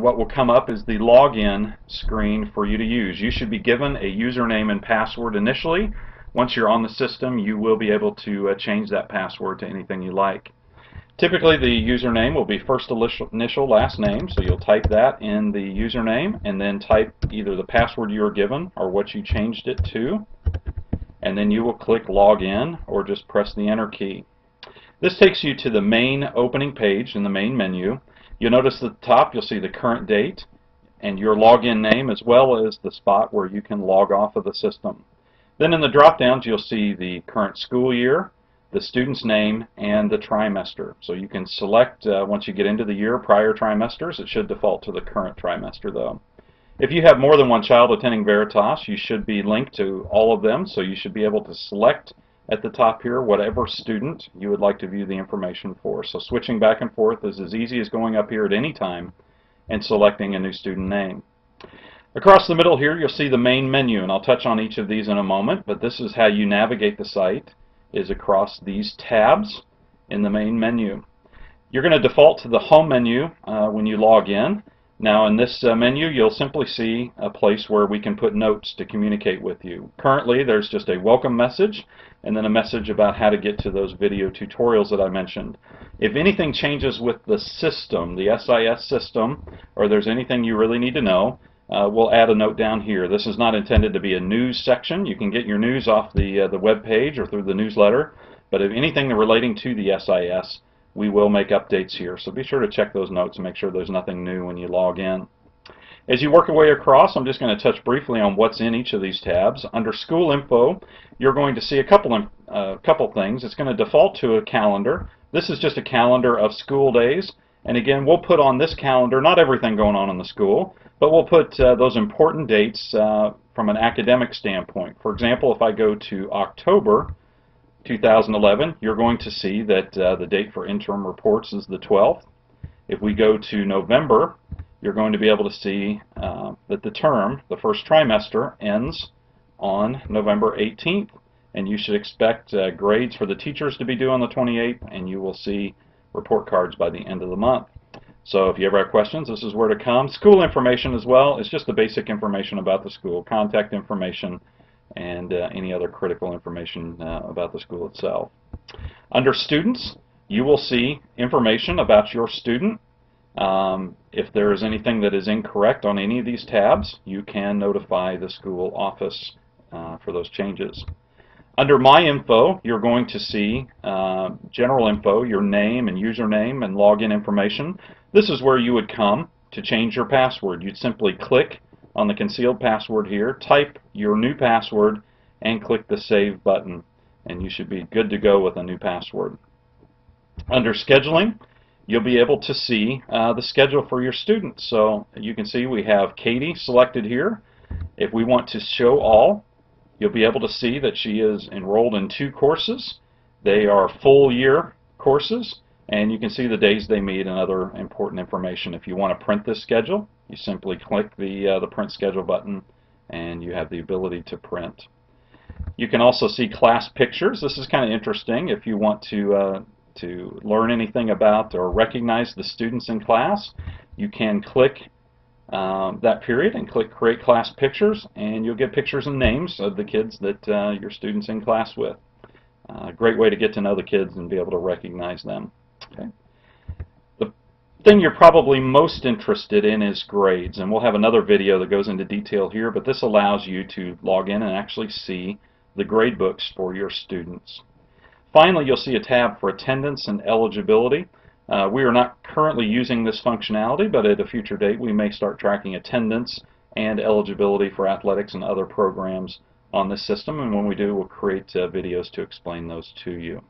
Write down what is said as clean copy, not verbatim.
what will come up is the login screen for you to use. You should be given a username and password initially. Once you're on the system, you will be able to change that password to anything you like. Typically, the username will be first initial, last name, so you'll type that in the username and then type either the password you were given or what you changed it to, and then you will click Login or just press the Enter key. This takes you to the main opening page in the main menu. You'll notice at the top you'll see the current date and your login name, as well as the spot where you can log off of the system. Then in the drop-downs you'll see the current school year, the student's name, and the trimester. So you can select once you get into the year prior trimesters. It should default to the current trimester though. If you have more than one child attending Veritas, you should be linked to all of them, so you should be able to select at the top here whatever student you would like to view the information for. So switching back and forth is as easy as going up here at any time and selecting a new student name. Across the middle here you'll see the main menu, and I'll touch on each of these in a moment, but this is how you navigate the site, is across these tabs in the main menu. You're going to default to the home menu when you log in. Now in this menu you'll simply see a place where we can put notes to communicate with you. Currently there's just a welcome message and then a message about how to get to those video tutorials that I mentioned. If anything changes with the system, the SIS system, or there's anything you really need to know, we'll add a note down here. This is not intended to be a news section. You can get your news off the web page or through the newsletter, but if anything relating to the SIS, we will make updates here. So be sure to check those notes and make sure there's nothing new when you log in. As you work your way across, I'm just going to touch briefly on what's in each of these tabs. Under School Info, you're going to see a couple things. It's going to default to a calendar. This is just a calendar of school days. And again, we'll put on this calendar not everything going on in the school, but we'll put those important dates from an academic standpoint. For example, if I go to October 2011, you're going to see that the date for interim reports is the 12th. If we go to November, you're going to be able to see that the term, the first trimester, ends on November 18th, and you should expect grades for the teachers to be due on the 28th, and you will see report cards by the end of the month. So if you ever have questions, this is where to come. School information as well is just the basic information about the school, contact information, and any other critical information about the school itself. Under students, you will see information about your student. If there is anything that is incorrect on any of these tabs, you can notify the school office for those changes. Under My Info, you're going to see general info, your name and username and login information. This is where you would come to change your password. You'd simply click on the concealed password here, type your new password, and click the Save button, and you should be good to go with a new password. Under Scheduling, you'll be able to see the schedule for your students. So you can see we have Katie selected here. If we want to show all, you'll be able to see that she is enrolled in 2 courses. They are full year courses, and you can see the days they meet and other important information. If you want to print this schedule, you simply click the Print Schedule button, and you have the ability to print. You can also see class pictures. This is kind of interesting. If you want to learn anything about or recognize the students in class, you can click that period and click Create Class Pictures, and you'll get pictures and names of the kids that your students in class with. Great way to get to know the kids and be able to recognize them. Okay. The thing you're probably most interested in is grades, and we'll have another video that goes into detail here, but this allows you to log in and actually see the grade books for your students. Finally, you'll see a tab for attendance and eligibility. We are not currently using this functionality, but at a future date we may start tracking attendance and eligibility for athletics and other programs on this system, and when we do, we'll create videos to explain those to you.